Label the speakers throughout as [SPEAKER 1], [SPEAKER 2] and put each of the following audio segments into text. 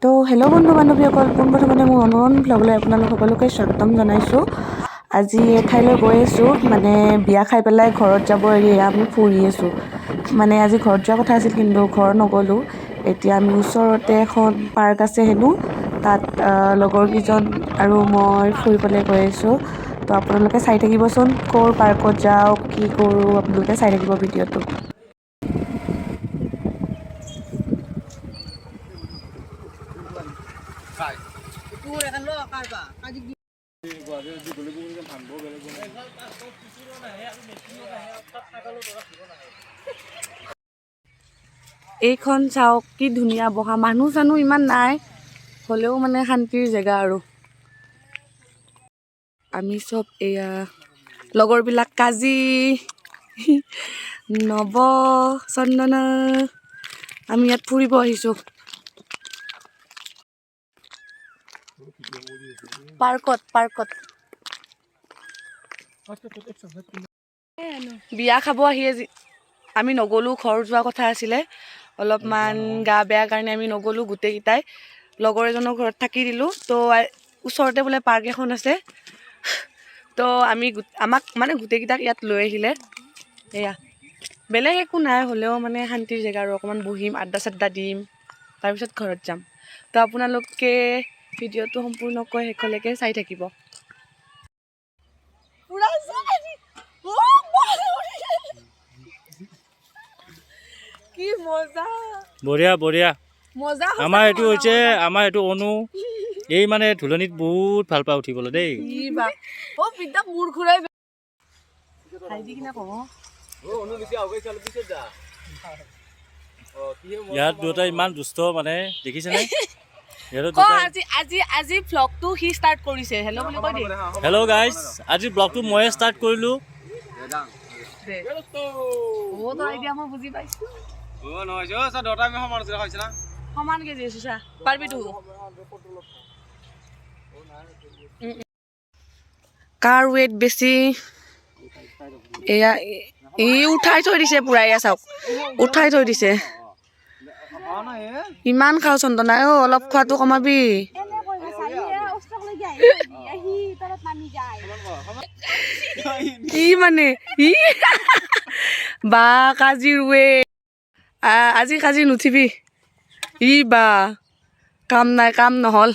[SPEAKER 1] তো হেল্ল' বন্ধু বান্ধৱীসকল, পোনপ্ৰথমতে মোৰ অনুৰণ ব্লগলৈ আপোনালোক সকলোকে স্বাগতম জনাইছোঁ। আজি এঠাইলৈ গৈ আছোঁ, মানে বিয়া খাই পেলাই ঘৰত যাব এৰি আমি ফুৰি আছোঁ। মানে আজি ঘৰত যোৱাৰ কথা আছিল কিন্তু ঘৰ নগ'লোঁ। এতিয়া আমি ওচৰতে এখন পাৰ্ক আছে হেনো, তাত লগৰকেইজন আৰু মই ফুৰিবলৈ গৈ আছোঁ। তো আপোনালোকে চাই থাকিবচোন, ক'ৰ পাৰ্কত যাওঁ, কি কৰোঁ, আপোনালোকে চাই থাকিব ভিডিঅ'টো। এইখন চাওক, কি ধুনীয়া বহা, মানুহ চানুহ ইমান নাই, হ'লেও মানে শান্তিৰ জেগা আৰু। আমি চব এয়া লগৰবিলাক, কাজি, নৱ, চন্দনা, আমি ইয়াত ফুৰিব আহিছোঁ পাৰ্কত। বিয়া খাব আহি আজি আমি নগ'লোঁ, ঘৰ যোৱা কথা আছিলে, অলপমান গা বেয়া কাৰণে আমি নগ'লোঁ গোটেইকেইটাই। লগৰ এজনৰ ঘৰত থাকি দিলোঁ। তো ওচৰতে বোলে পাৰ্ক এখন আছে, তো আমাক মানে গোটেইকেইটাক ইয়াত লৈ আহিলে। এয়া বেলেগ একো নাই, হ'লেও মানে শান্তিৰ জেগা আৰু, অকণমান বহিম, আড্ডা চাড্ডা দিম, তাৰপিছত ঘৰত যাম। তো আপোনালোকে ভিডিঅ'টো সম্পূৰ্ণকৈ শেষলৈকে চাই থাকিব। কি মজা,
[SPEAKER 2] বঢ়িয়া বঢ়িয়া।
[SPEAKER 1] মজা।
[SPEAKER 2] আমাৰ এইটো হৈছে, আমাৰ এইটো অনু, এই মানে ধুলনিত বহুত ভাল পাওঁ উঠিবলৈ দেই।
[SPEAKER 1] মূৰ ঘূৰাই
[SPEAKER 2] ইয়াত দুটাই ইমান দুষ্ট, মানে দেখিছেনে?
[SPEAKER 1] আজি ভ্লগটো সি ষ্টাৰ্ট কৰিছে। হেল্ল' বুলি কৈ দে।
[SPEAKER 2] হেল্ল' গাইজ, আজি ব্লগটো ময়ে ষ্টাৰ্ট কৰিলোঁ।
[SPEAKER 1] বুজি পাইছো। সমান কেজি আছো চা, পাৰিবি তো। কাৰ ৱেইট বেছি, এয়া উঠাই থৈ দিছে পুৰা, এয়া চাওক, উঠাই থৈ দিছে। ইমান খাওঁ চন্দনা, অলপ খোৱাটো কমাবি। কি মানে বা কাজিৰ ৱেইট, আজি কাজি নুঠিবি। বা কাম নাই, কাম নহ'ল।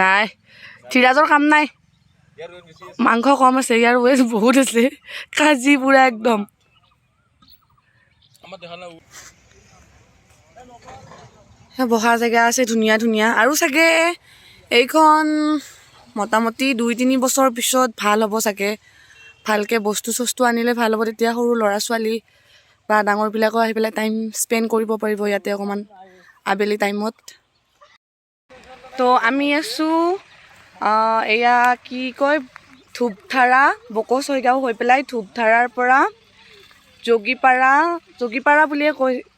[SPEAKER 1] নাই, ধীৰাজৰ কাম নাই, মাংস কম আছে, ইয়াৰ ৱেইট বহুত আছে, কাজি পুৰা একদম। বহা জেগা আছে ধুনীয়া ধুনীয়া, আৰু চাগে এইখন মোটামুটি 2-3 বছৰ পিছত ভাল হ'ব চাগে। ভালকৈ বস্তু চস্তু আনিলে ভাল হ'ব, তেতিয়া সৰু ল'ৰা ছোৱালী বা ডাঙৰবিলাকো আহি পেলাই টাইম স্পেণ্ড কৰিব পাৰিব ইয়াতে অকণমান আবেলি টাইমত। তো আমি আছোঁ এয়া কি কয়, ধূপধাৰা, বকচৈগাঁও হৈ পেলাই ধূপধাৰাৰ পৰা যোগীপাৰা বুলিয়ে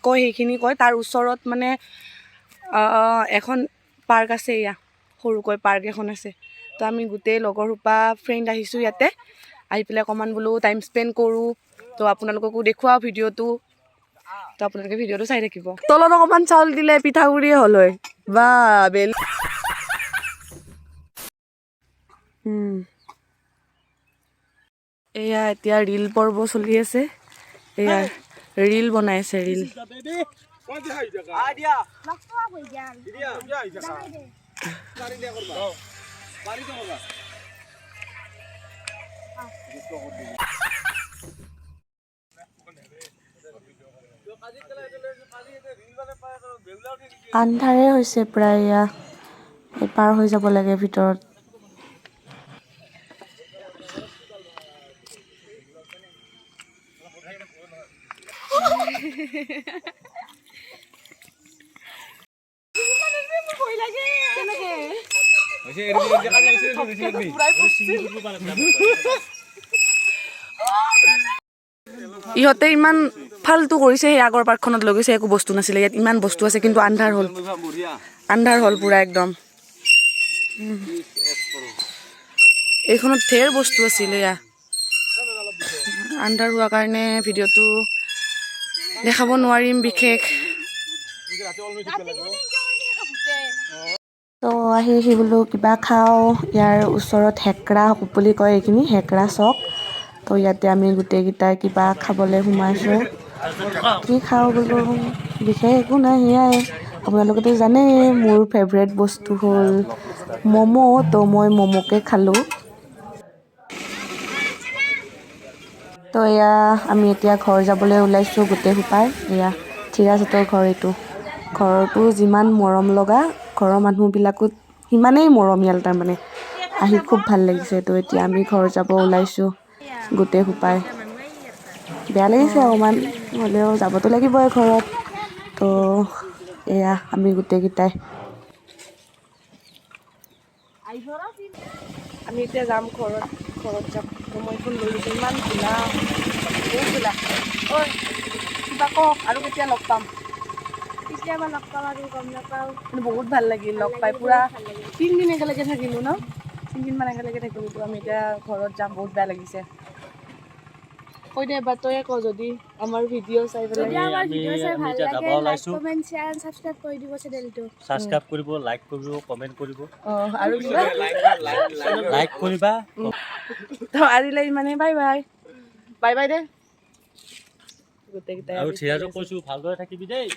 [SPEAKER 1] কয় সেইখিনি কয়। তাৰ ওচৰত মানে এখন পাৰ্ক আছে, এয়া সৰুকৈ পাৰ্ক এখন আছে। তো আমি গোটেই লগৰসোপা ফ্ৰেণ্ড আহিছোঁ ইয়াতে, আহি পেলাই অকণমান বোলো টাইম স্পেণ্ড কৰোঁ। তো আপোনালোককো দেখুৱাওঁ ভিডিঅ'টো, তো আপোনালোকে ভিডিঅ'টো চাই থাকিব। তলত অকণমান চাউল দিলে পিঠাগুড়িয়ে হ'ল হয় বা বেল। এয়া এতিয়া ৰীল পৰ্ব চলি আছে, এয়া ৰীল বনাই আছে, ৰীল। আন্ধাৰে হৈছে প্ৰায়, এয়া পাৰ হৈ যাব লাগে ভিতৰত। ইহঁতে ইমান ফাল্টু কৰিছে, সেই আগৰ পাৰ্কখনত লৈ গৈছে, একো বস্তু নাছিলে, ইয়াত ইমান বস্তু আছে কিন্তু আন্ধাৰ হ'ল পুৰা একদম। এইখনত ঢেৰ বস্তু আছিলে, এয়া আন্ধাৰ হোৱাৰ কাৰণে ভিডিঅ'টো দেখাব নোৱাৰিম বিশেষ। তো আহি বোলো কিবা খাওঁ। ইয়াৰ ওচৰত হেকৰা বুলি কয় এইখিনি, হেকৰা চক। তো ইয়াতে আমি গোটেইকেইটাই কিবা খাবলৈ সোমাইছোঁ। কি খাওঁ বোলো বিশেষ একো নাই, সেয়াই আপোনালোকেতো জানেই মোৰ ফেভৰেট বস্তু হ'ল ম'ম'। তো মই ম'ম'কে খালোঁ। তো এয়া আমি এতিয়া ঘৰ যাবলৈ ওলাইছোঁ গোটেই সোপাই। এয়া চিৰাজহঁতৰ ঘৰ এইটো। ঘৰটো যিমান মৰম লগা, ঘৰৰ মানুহবিলাকো সিমানেই মৰমীয়াল তাৰমানে। আহি খুব ভাল লাগিছে। তো এতিয়া আমি ঘৰ যাব ওলাইছোঁ গোটেই সোপাই। বেয়া লাগিছে অকণমান, হ'লেও যাবতো লাগিবই ঘৰত। তো এয়া আমি গোটেইকেইটাই। আমি এতিয়া যাম ঘৰত যাম। তো মই ফোন লৈ লৈছোঁ, ইমান ধূলা, বহুত ধূলা। ঐ কিবা কওক, আৰু কেতিয়া লগ পাম?
[SPEAKER 3] কেতিয়াবা লগ পাম আৰু গম নাপাওঁ।
[SPEAKER 1] কিন্তু বহুত ভাল লাগিল লগ পাই, পুৰা 3 দিন একেলগে থাকিলোঁ ন? 3 দিনমান একেলগে থাকিলোঁ। তো আমি এতিয়া ঘৰত যাম, বহুত বেয়া লাগিছে। কৈ দে এবাৰ, তয়ে ক যদি আমাৰ ভিডিঅ' চাই পেলাই।
[SPEAKER 3] যদি আমাৰ
[SPEAKER 2] আমি
[SPEAKER 3] ভিডিঅ' চাই ভাল
[SPEAKER 2] এতিয়া যাব
[SPEAKER 3] লাগে, লাইক,
[SPEAKER 2] ওলাইছোঁ।
[SPEAKER 3] কমেণ্ট, শ্বেয়াৰ এণ্ড ছাবস্ক্ৰাইব কৰি দিব চেনেলটো।
[SPEAKER 2] ছাবস্ক্ৰাইব কৰিব, লাইক কৰিব, কমেণ্ট কৰিব।
[SPEAKER 1] আৰু কিবা
[SPEAKER 2] লাইক কৰিবা।
[SPEAKER 1] তো আজিলৈ ইমানেই, বাই বাই। বাই বাই দে গোটেইকেইটাই।
[SPEAKER 2] আৰু চিৰাজক কৈছোঁ ভালদৰে থাকিবি দেই।